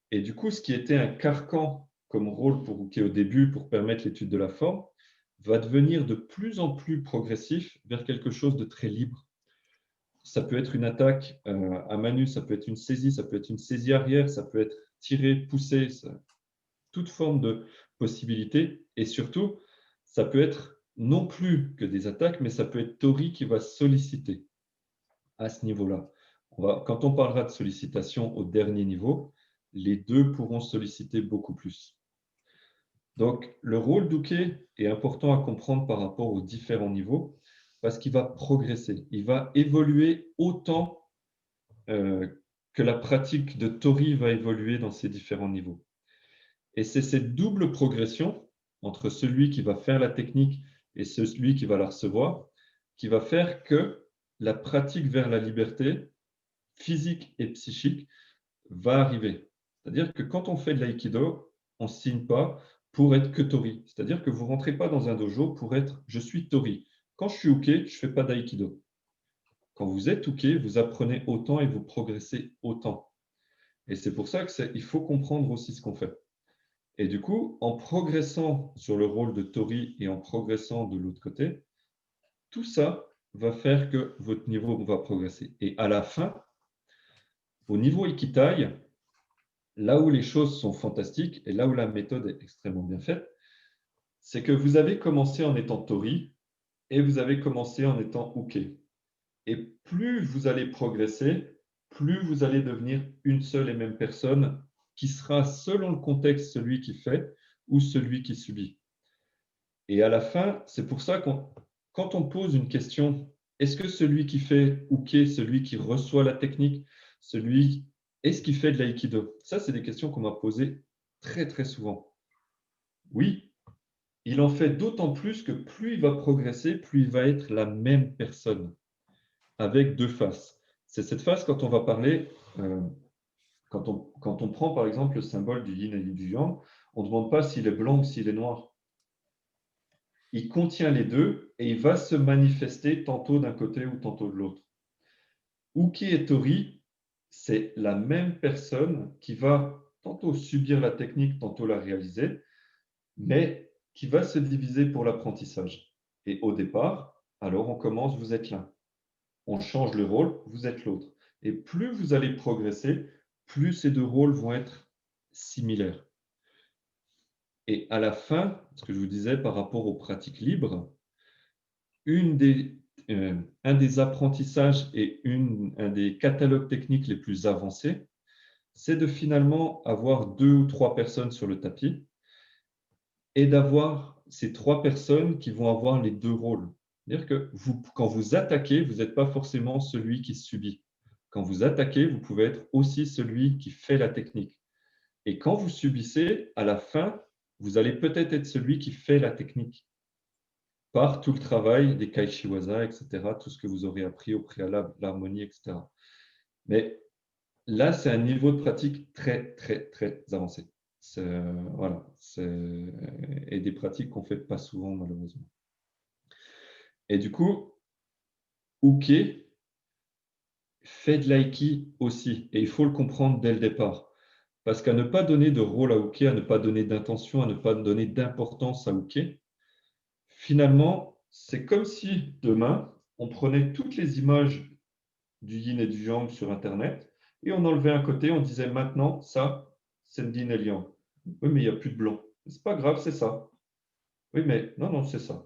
Et du coup, ce qui était un carcan comme rôle pour Uke au début pour permettre l'étude de la forme, va devenir de plus en plus progressif vers quelque chose de très libre. Ça peut être une attaque à main nue, ça peut être une saisie arrière, ça peut être tirer, pousser, toute forme de possibilité. Et surtout, ça peut être non plus que des attaques, mais ça peut être Tori qui va solliciter à ce niveau-là. Quand on parlera de sollicitation au dernier niveau, les deux pourront solliciter beaucoup plus. Donc, le rôle d'Uke est important à comprendre par rapport aux différents niveaux parce qu'il va progresser, il va évoluer autant que la pratique de Tori va évoluer dans ces différents niveaux. Et c'est cette double progression entre celui qui va faire la technique et celui qui va la recevoir qui va faire que la pratique vers la liberté physique et psychique va arriver. C'est-à-dire que quand on fait de l'aïkido, on ne signe pas pour être que Tori. C'est-à-dire que vous ne rentrez pas dans un dojo pour être « je suis Tori ». Quand je suis OK, je ne fais pas d'aïkido. Quand vous êtes OK, vous apprenez autant et vous progressez autant. Et c'est pour ça qu'il faut comprendre aussi ce qu'on fait. Et du coup, en progressant sur le rôle de Tori et en progressant de l'autre côté, tout ça va faire que votre niveau va progresser. Et à la fin, au niveau Ikitai, là où les choses sont fantastiques et là où la méthode est extrêmement bien faite, c'est que vous avez commencé en étant Tori et vous avez commencé en étant Uke. Et plus vous allez progresser, plus vous allez devenir une seule et même personne qui sera, selon le contexte, celui qui fait ou celui qui subit. Et à la fin, c'est pour ça que quand on pose une question, est-ce que celui qui fait Uke, celui qui reçoit la technique, est-ce qu'il fait de l'aïkido? Ça, c'est des questions qu'on m'a posées très, très souvent. Oui, il en fait d'autant plus que plus il va progresser, plus il va être la même personne, avec deux faces. C'est cette face quand on va parler, quand on prend par exemple le symbole du yin et du yang, on ne demande pas s'il est blanc ou s'il est noir. Il contient les deux et il va se manifester tantôt d'un côté ou tantôt de l'autre. Uke et Tori, c'est la même personne qui va tantôt subir la technique, tantôt la réaliser, mais qui va se diviser pour l'apprentissage. Et au départ, alors on commence, vous êtes l'un. On change le rôle, vous êtes l'autre. Et plus vous allez progresser, plus ces deux rôles vont être similaires. Et à la fin, ce que je vous disais par rapport aux pratiques libres, un des apprentissages et un des catalogues techniques les plus avancés, c'est de finalement avoir 2 ou 3 personnes sur le tapis et d'avoir ces 3 personnes qui vont avoir les deux rôles. C'est-à-dire que quand vous attaquez, vous n'êtes pas forcément celui qui subit. Quand vous attaquez, vous pouvez être aussi celui qui fait la technique. Et quand vous subissez, à la fin, vous allez peut-être être celui qui fait la technique par tout le travail des Kaishiwaza, etc., tout ce que vous aurez appris au préalable, l'harmonie, etc. Mais là, c'est un niveau de pratique très, très, très avancé. Voilà, et des pratiques qu'on ne fait pas souvent, malheureusement. Et du coup, Uke fait de l'aiki aussi, et il faut le comprendre dès le départ. Parce qu'à ne pas donner de rôle à Uke, à ne pas donner d'intention, à ne pas donner d'importance à Uke, finalement, c'est comme si demain, on prenait toutes les images du yin et du yang sur Internet et on enlevait un côté, on disait maintenant, ça, c'est le yin et le yang. Oui, mais il n'y a plus de blanc. C'est pas grave, c'est ça. Oui, mais non, non, c'est ça.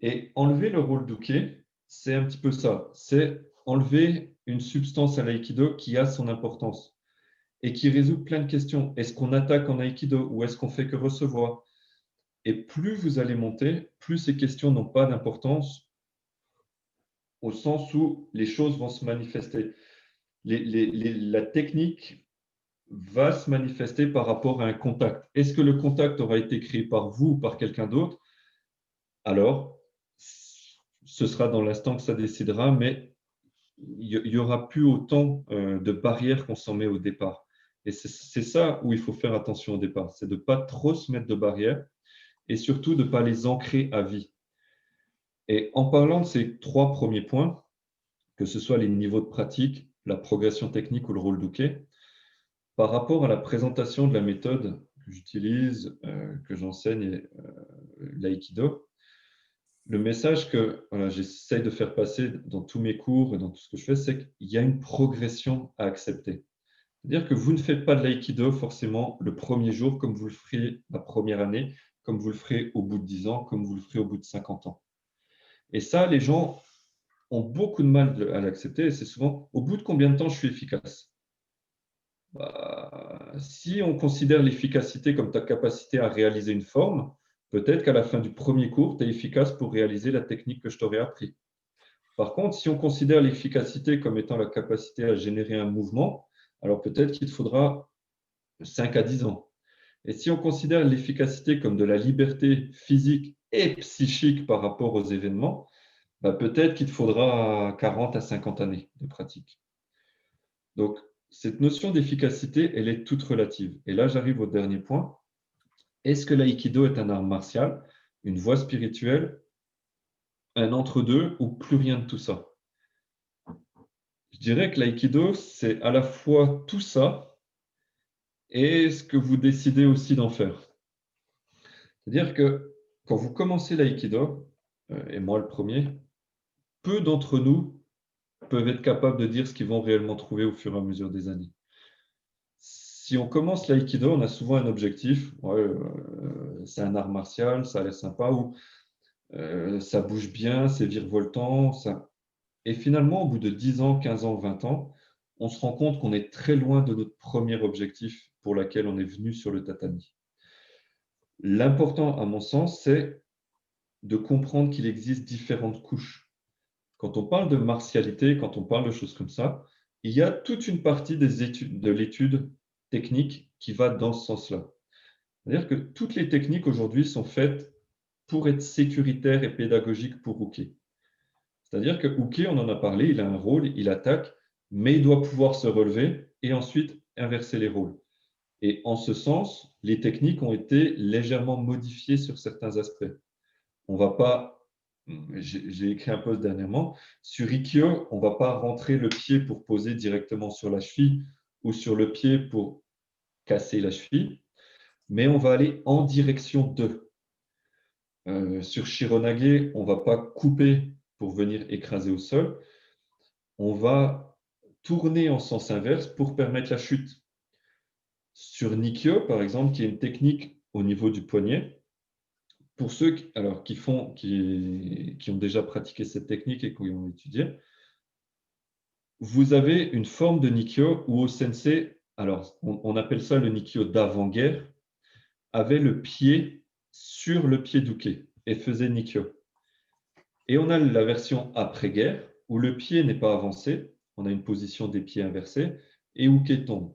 Et enlever le rôle d'Uke, c'est un petit peu ça. C'est enlever une substance à l'aïkido qui a son importance et qui résout plein de questions. Est-ce qu'on attaque en aïkido ou est-ce qu'on fait que recevoir? Et plus vous allez monter, plus ces questions n'ont pas d'importance au sens où les choses vont se manifester. La technique va se manifester par rapport à un contact. Est-ce que le contact aura été créé par vous ou par quelqu'un d'autre? Alors, ce sera dans l'instant que ça décidera, mais il n'y aura plus autant de barrières qu'on s'en met au départ. Et c'est ça où il faut faire attention au départ, c'est de ne pas trop se mettre de barrières et surtout de ne pas les ancrer à vie. Et en parlant de ces 3 premiers points, que ce soit les niveaux de pratique, la progression technique ou le rôle d'Uke, par rapport à la présentation de la méthode que j'utilise, que j'enseigne, l'aïkido, le message que voilà, j'essaie de faire passer dans tous mes cours et dans tout ce que je fais, c'est qu'il y a une progression à accepter. C'est-à-dire que vous ne faites pas de l'aïkido forcément le premier jour comme vous le ferez la première année, comme vous le ferez au bout de 10 ans, comme vous le ferez au bout de 50 ans. Et ça, les gens ont beaucoup de mal à l'accepter et c'est souvent au bout de combien de temps je suis efficace. Si on considère l'efficacité comme ta capacité à réaliser une forme, peut-être qu'à la fin du premier cours, tu es efficace pour réaliser la technique que je t'aurais appris. Par contre, si on considère l'efficacité comme étant la capacité à générer un mouvement, alors peut-être qu'il te faudra 5 à 10 ans. Et si on considère l'efficacité comme de la liberté physique et psychique par rapport aux événements, peut-être qu'il te faudra 40 à 50 années de pratique. Donc, cette notion d'efficacité, elle est toute relative. Et là, j'arrive au dernier point. Est-ce que l'aïkido est un art martial, une voie spirituelle, un entre-deux ou plus rien de tout ça? Je dirais que l'aïkido, c'est à la fois tout ça et ce que vous décidez aussi d'en faire. C'est-à-dire que quand vous commencez l'aïkido, et moi le premier, peu d'entre nous peuvent être capables de dire ce qu'ils vont réellement trouver au fur et à mesure des années. Si on commence l'aïkido, on a souvent un objectif. Ouais, c'est un art martial, ça a l'air sympa, ou ça bouge bien, c'est virevoltant. Ça... Et finalement, au bout de 10 ans, 15 ans, 20 ans, on se rend compte qu'on est très loin de notre premier objectif pour lequel on est venu sur le tatami. L'important, à mon sens, c'est de comprendre qu'il existe différentes couches. Quand on parle de martialité, quand on parle de choses comme ça, il y a toute une partie des études, de l'étude technique qui va dans ce sens-là. C'est-à-dire que toutes les techniques aujourd'hui sont faites pour être sécuritaires et pédagogiques pour Uke. C'est-à-dire que Uke, on en a parlé, il a un rôle, il attaque, mais il doit pouvoir se relever et ensuite inverser les rôles. Et en ce sens, les techniques ont été légèrement modifiées sur certains aspects. On va pas, j'ai écrit un post dernièrement, sur Ikkyo, on ne va pas rentrer le pied pour poser directement sur la cheville ou sur le pied pour casser la cheville, mais on va aller en direction d'eux. Sur Shironage, on ne va pas couper pour venir écraser au sol, on va tourner en sens inverse pour permettre la chute. Sur Nikkyo, par exemple, qui est une technique au niveau du poignet, pour ceux qui ont déjà pratiqué cette technique et qui ont étudié, vous avez une forme de Nikkyo où au sensei, alors on appelle ça le Nikkyo d'avant-guerre, avait le pied sur le pied d'Uke et faisait Nikkyo. Et on a la version après-guerre où le pied n'est pas avancé, on a une position des pieds inversée et Uke tombe.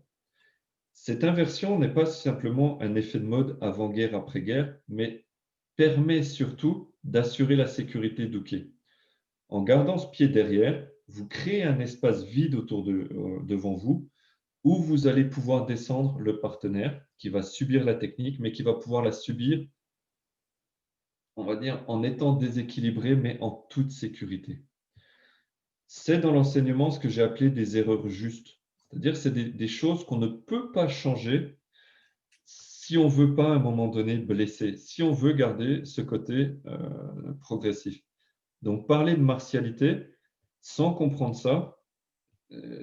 Cette inversion n'est pas simplement un effet de mode avant-guerre, après-guerre, mais permet surtout d'assurer la sécurité d'Uke. En gardant ce pied derrière, vous créez un espace vide devant vous où vous allez pouvoir descendre le partenaire qui va subir la technique, mais qui va pouvoir la subir, on va dire, en étant déséquilibré, mais en toute sécurité. C'est dans l'enseignement ce que j'ai appelé des erreurs justes. C'est-à-dire c'est des choses qu'on ne peut pas changer si on ne veut pas à un moment donné blesser, si on veut garder ce côté progressif. Donc parler de martialité sans comprendre ça,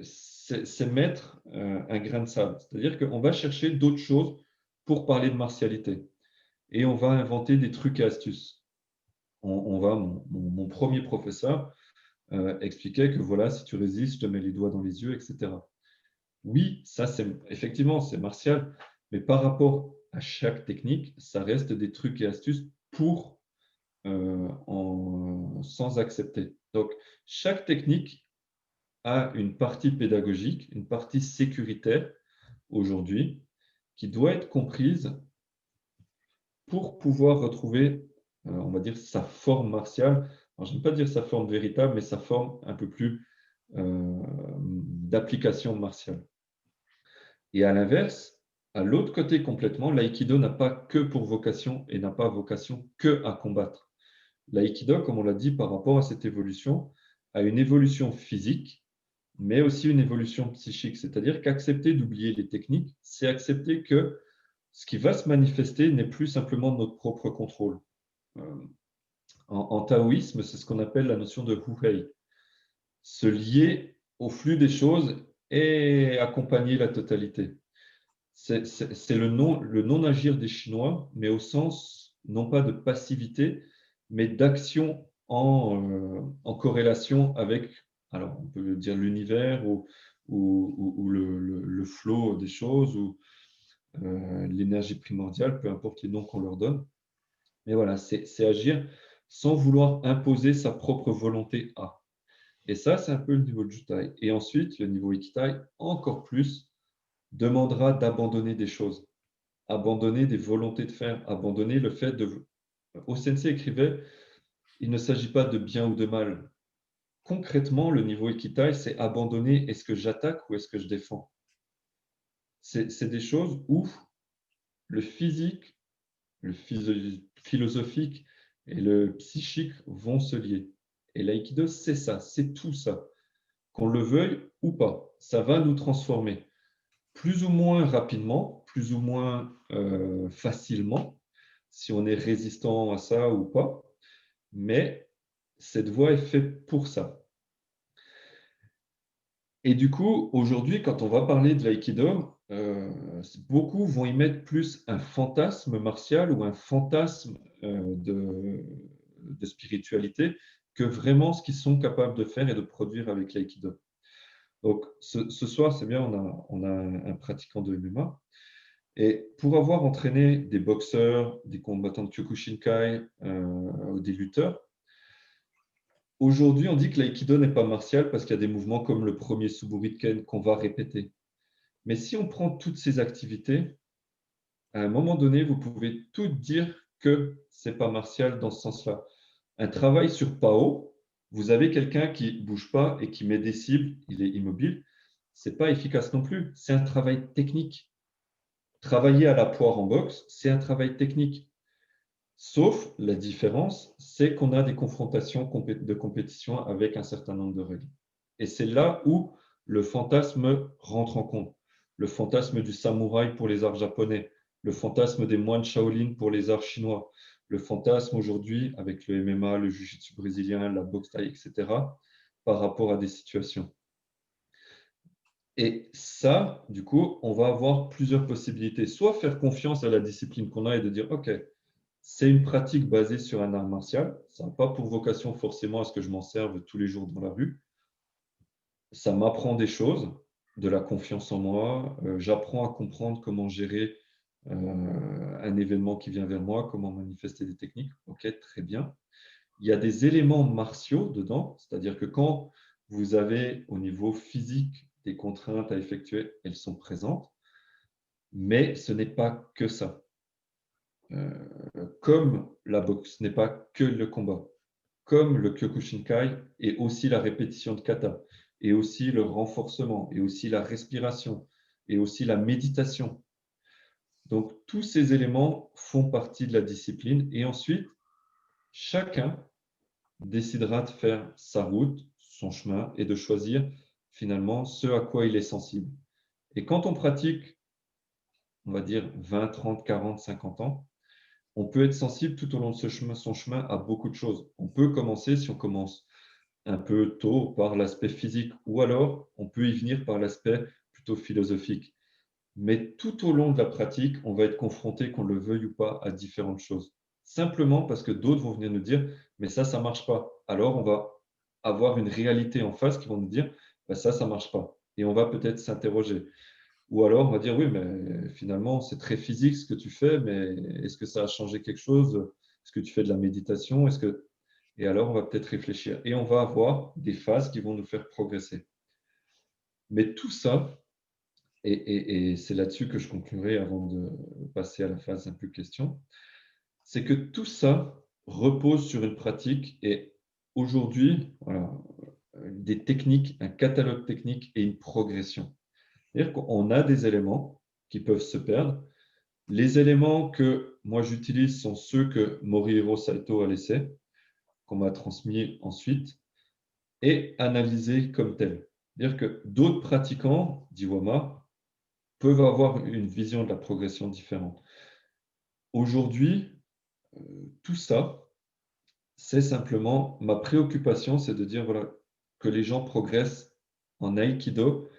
c'est mettre un grain de sable. C'est-à-dire qu'on va chercher d'autres choses pour parler de martialité. Et on va inventer des trucs et astuces. Mon premier professeur expliquait que voilà, si tu résistes, je te mets les doigts dans les yeux, etc. Oui, ça, effectivement, c'est martial, mais par rapport à chaque technique, ça reste des trucs et astuces pour sans accepter. Donc, chaque technique a une partie pédagogique, une partie sécuritaire aujourd'hui qui doit être comprise pour pouvoir retrouver, on va dire, sa forme martiale. Alors, je n'aime pas dire sa forme véritable, mais sa forme un peu plus d'application martiale. Et à l'inverse, à l'autre côté complètement, l'aïkido n'a pas que pour vocation et n'a pas vocation que à combattre. L'aïkido, comme on l'a dit, par rapport à cette évolution, a une évolution physique, mais aussi une évolution psychique. C'est-à-dire qu'accepter d'oublier les techniques, c'est accepter que ce qui va se manifester n'est plus simplement de notre propre contrôle. Euh, en taoïsme, c'est ce qu'on appelle la notion de huhei, se lier au flux des choses et accompagner la totalité. C'est le non-agir des Chinois, mais au sens non pas de passivité, mais d'action en corrélation avec, alors on peut dire l'univers ou le flow des choses ou l'énergie primordiale, peu importe les noms qu'on leur donne. Mais voilà, c'est agir sans vouloir imposer sa propre volonté à. Et ça, c'est un peu le niveau de Jutai. Et ensuite, le niveau Ikitai, encore plus, demandera d'abandonner des choses, abandonner des volontés de faire, abandonner le fait de... Sensei écrivait, il ne s'agit pas de bien ou de mal. Concrètement, le niveau Ikitai, c'est abandonner est-ce que j'attaque ou est-ce que je défends. C'est des choses où le physique, le philosophique et le psychique vont se lier. Et l'aïkido, c'est ça, c'est tout ça. Qu'on le veuille ou pas, ça va nous transformer. Plus ou moins rapidement, plus ou moins facilement, si on est résistant à ça ou pas, mais cette voie est faite pour ça. Et du coup, aujourd'hui, quand on va parler de l'aïkido, beaucoup vont y mettre plus un fantasme martial ou un fantasme de spiritualité que vraiment ce qu'ils sont capables de faire et de produire avec l'aïkido. Donc, ce soir, c'est bien, on a un pratiquant de MMA. Et pour avoir entraîné des boxeurs, des combattants de Kyokushinkai, des lutteurs, aujourd'hui, on dit que l'aïkido n'est pas martial parce qu'il y a des mouvements comme le premier Suburiken qu'on va répéter. Mais si on prend toutes ces activités, à un moment donné, vous pouvez tout dire que ce n'est pas martial dans ce sens-là. Un travail sur PAO, vous avez quelqu'un qui ne bouge pas et qui met des cibles, il est immobile, ce n'est pas efficace non plus. C'est un travail technique. Travailler à la poire en boxe, c'est un travail technique. Sauf la différence, c'est qu'on a des confrontations de compétition avec un certain nombre de règles. Et c'est là où le fantasme rentre en compte. Le fantasme du samouraï pour les arts japonais, le fantasme des moines Shaolin pour les arts chinois, le fantasme aujourd'hui avec le MMA, le jiu-jitsu brésilien, la boxe thaï, etc., par rapport à des situations. Et ça, du coup, on va avoir plusieurs possibilités. Soit faire confiance à la discipline qu'on a et de dire, OK, c'est une pratique basée sur un art martial. Ça n'a pas pour vocation forcément à ce que je m'en serve tous les jours dans la rue. Ça m'apprend des choses, de la confiance en moi. J'apprends à comprendre comment gérer un événement qui vient vers moi, comment manifester des techniques. OK, très bien. Il y a des éléments martiaux dedans, c'est-à-dire que quand vous avez au niveau physique des contraintes à effectuer, elles sont présentes, mais ce n'est pas que ça. Comme la boxe n'est pas que le combat, comme le Kyokushinkai et aussi la répétition de kata, et aussi le renforcement, et aussi la respiration, et aussi la méditation. Donc, tous ces éléments font partie de la discipline. Et ensuite, chacun décidera de faire sa route, son chemin, et de choisir finalement ce à quoi il est sensible. Et quand on pratique, on va dire 20, 30, 40, 50 ans, on peut être sensible tout au long de son chemin à beaucoup de choses. On peut commencer, si on commence un peu tôt, par l'aspect physique, ou alors on peut y venir par l'aspect plutôt philosophique. Mais tout au long de la pratique, on va être confronté, qu'on le veuille ou pas, à différentes choses. Simplement parce que d'autres vont venir nous dire, mais ça ne marche pas. Alors on va avoir une réalité en face qui vont nous dire, bah, ça ne marche pas. Et on va peut-être s'interroger. Ou alors, on va dire, oui, mais finalement, c'est très physique ce que tu fais, mais est-ce que ça a changé quelque chose? Est-ce que tu fais de la méditation? Et alors, on va peut-être réfléchir. Et on va avoir des phases qui vont nous faire progresser. Mais tout ça, et c'est là-dessus que je conclurai avant de passer à la phase un peu question, c'est que tout ça repose sur une pratique et aujourd'hui, voilà, des techniques, un catalogue technique et une progression. C'est-à-dire qu'on a des éléments qui peuvent se perdre. Les éléments que moi j'utilise sont ceux que Morihiro Saito a laissés. qu'on m'a transmis ensuite est analysé comme tel. C'est-à-dire que d'autres pratiquants d'Iwama peuvent avoir une vision de la progression différente. Aujourd'hui, tout ça, c'est simplement ma préoccupation, c'est de dire voilà, que les gens progressent en Aïkido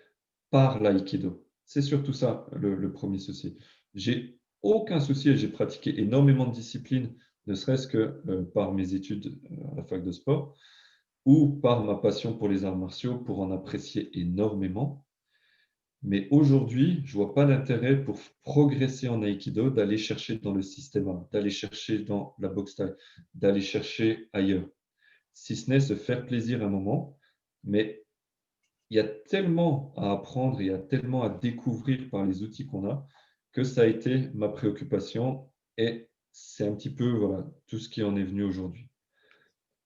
par l'Aïkido. C'est surtout ça le premier souci. J'ai aucun souci et j'ai pratiqué énormément de disciplines, ne serait-ce que par mes études à la fac de sport ou par ma passion pour les arts martiaux pour en apprécier énormément. Mais aujourd'hui, je ne vois pas d'intérêt pour progresser en Aïkido d'aller chercher dans le système A, d'aller chercher dans la boxe thaï, d'aller chercher ailleurs. Si ce n'est se faire plaisir un moment, mais il y a tellement à apprendre, il y a tellement à découvrir par les outils qu'on a, que ça a été ma préoccupation et c'est un petit peu voilà, tout ce qui en est venu aujourd'hui.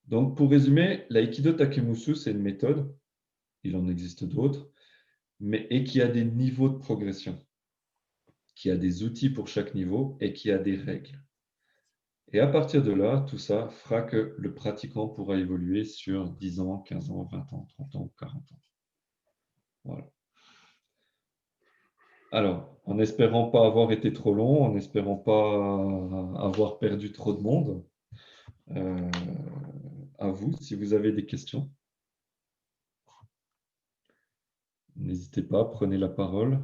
Donc pour résumer, l'aïkido takemusu, c'est une méthode, il en existe d'autres, mais et qui a des niveaux de progression, qui a des outils pour chaque niveau et qui a des règles. Et à partir de là, tout ça fera que le pratiquant pourra évoluer sur 10 ans, 15 ans, 20 ans, 30 ans, 40 ans. Voilà. Alors, en espérant pas avoir été trop long, en espérant pas avoir perdu trop de monde, euh, à vous, si vous avez des questions, n'hésitez pas, prenez la parole.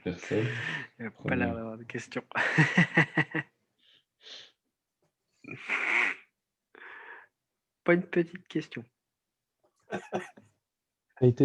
Personne, Il n'y a pas l'air prenez. d'avoir de questions. Pas une petite question. A été